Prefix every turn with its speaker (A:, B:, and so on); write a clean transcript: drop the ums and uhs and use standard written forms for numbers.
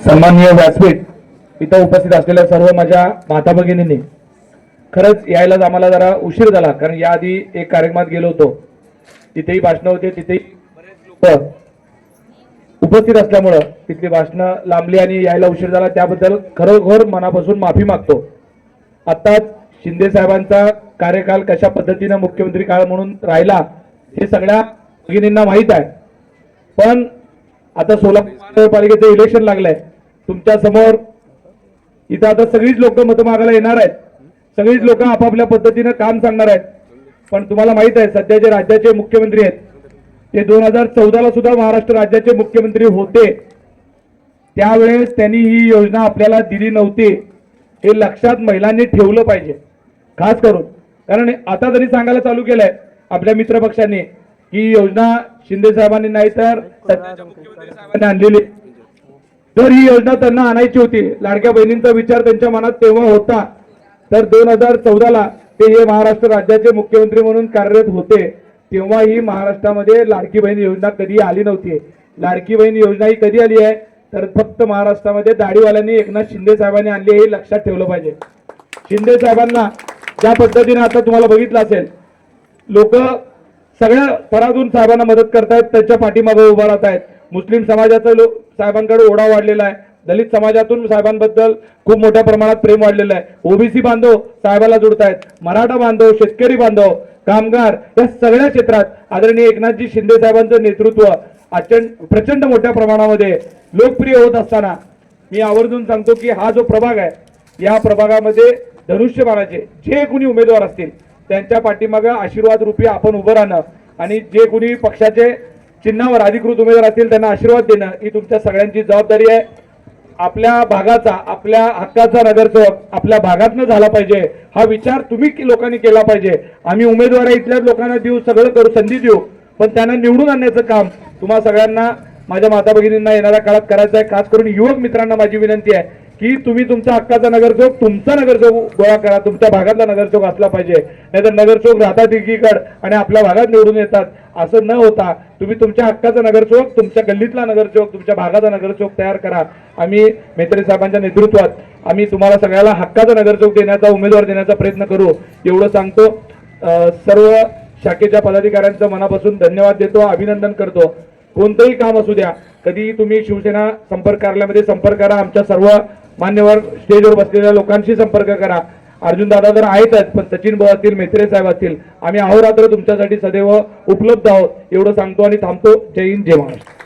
A: सन्माननीय व्यासपीठ इथं उपस्थित असलेल्या सर्व माझ्या माता भगिनींनी, खरंच यायलाच आम्हाला जरा उशीर झाला, कारण याआधी एक कार्यक्रमात गेलो होतो, तिथेही भाषणं होते, तिथेही बरेच लोक उपस्थित असल्यामुळं तिथली भाषणं लांबली आणि यायला उशीर झाला, त्याबद्दल खरोखर मनापासून माफी मागतो। आताच शिंदे साहेबांचा कार्यकाल कशा पद्धतीने मुख्यमंत्री काळ म्हणून राहिला हे सगळ्या भगिनींना माहीत आहे, पण आता सोलापूर महानगरपालिकेचं इलेक्शन लागलंय, तुमच्या समोर इथं आता सगळीच लोक मत मागायला येणार आहेत, सगळीच लोक आपापल्या पद्धतीने काम सांगणार आहेत। पण तुम्हाला माहित आहे सध्या जे राज्याचे मुख्यमंत्री आहेत ते 2014 ला सुद्धा महाराष्ट्र राज्याचे मुख्यमंत्री होते, त्यावेळेस त्यांनी ही योजना आपल्याला दिली नव्हती, हे लक्षात महिलांनी ठेवलं पाहिजे खास करून। कारण आता जरी सांगायला चालू केलंय आपल्या मित्र पक्षांनी की योजना शिंदे साहेबांनी नाही तर सध्याच्या मुख्यमंत्री साहेबांनी आणलेली, तर ही योजना त्यांना आणायची होती, लाडक्या बहिणींचा विचार त्यांच्या मनात तेव्हा होता, तर 2014 ला ते हे महाराष्ट्र राज्याचे मुख्यमंत्री म्हणून कार्यरत होते, तेव्हा ही महाराष्ट्रामध्ये लाडकी बहीण योजना कधी आली नव्हती। लाडकी बहीण योजना ही कधी आली आहे तर फक्त महाराष्ट्रामध्ये दाढीवाल्यांनी एकनाथ शिंदे साहेबांनी आणली, हे लक्षात ठेवलं पाहिजे। शिंदे साहेबांना ज्या पद्धतीने आता तुम्हाला बघितलं असेल, लोक सगळ्या परातून साहेबांना मदत करतायत, त्याच्या पाठीमागे उभा राहत आहेत। मुस्लिम समाजाचा साहेबांकडे ओढा वाढलेला आहे, दलित समाजातून साहेबांबद्दल खूप मोठ्या प्रमाणात प्रेम वाढलेलं आहे, ओबीसी बांधव साहेबाला जोडतायत, मराठा बांधव, शेतकरी बांधव, कामगार, या सगळ्या क्षेत्रात आदरणीय एकनाथजी शिंदे साहेबांचं नेतृत्व प्रचंड मोठ्या प्रमाणामध्ये लोकप्रिय होत असताना मी आवर्जून सांगतो की हा जो प्रभाग आहे या प्रभागामध्ये धनुष्यबाणाचे जे कोणी उमेदवार असतील त्यांच्या पाठीमागे आशीर्वाद रूपी आपण उभं राहणं आणि जे कोणी पक्षाचे चिन्हावर अधिकृत उमेदवार असतील त्यांना आशीर्वाद देणं ही तुमच्या सगळ्यांची जबाबदारी आहे। आपल्या भागाचा, आपल्या हक्काचा नगरसेवक आपल्या भागातनं झाला पाहिजे, हा विचार तुम्ही लोकांनी केला पाहिजे। आम्ही उमेदवार इथल्या लोकांना देऊ, सगळं करू, संधी देऊ, पण त्यांना निवडून आणण्याचं काम तुम्हा सगळ्यांना, माझ्या माता भगिनींना येणाऱ्या काळात करायचं आहे। खास करून युवक मित्रांना माझी विनंती आहे की तुम्ही तुमच्या हक्काचा नगरसेवक, तुमचा नगरसेवक गोळा करा, तुमच्या भागातला नगरसेवक असला पाहिजे, नाहीतर नगरसेवक राहतात एकीकडे आणि आपल्या भागात निवडून येतात, असं न होता तुम्ही तुमच्या हक्काचा नगरसेवक, तुमच्या गल्लीतला नगरसेवक, तुमच्या भागाचा नगरसेवक तयार करा। आम्ही मेत्रे साहेबांच्या नेतृत्वात आम्ही तुम्हाला सगळ्याला हक्काचा नगरसेवक देण्याचा, उमेदवार देण्याचा प्रयत्न करू, एवढं सांगतो। सर्व शाखेच्या पदाधिकाऱ्यांचं मनापासून धन्यवाद देतो, अभिनंदन करतो। कोणतंही काम असू द्या, कधी तुम्ही शिवसेना संपर्क कार्यालयामध्ये संपर्क करा, आमच्या सर्व मान्यवर स्टेजवर बसलेल्या लोकांशी संपर्क करा। अर्जुन दादा तर आहेतच, पण सचिन भाऊ असतील, मेत्रे साहेब असतील, आम्ही अहोरात्र तुमच्यासाठी सदैव उपलब्ध आहोत, एवढं सांगतो आणि थांबतो। जय हिंद, जय महाराष्ट्र।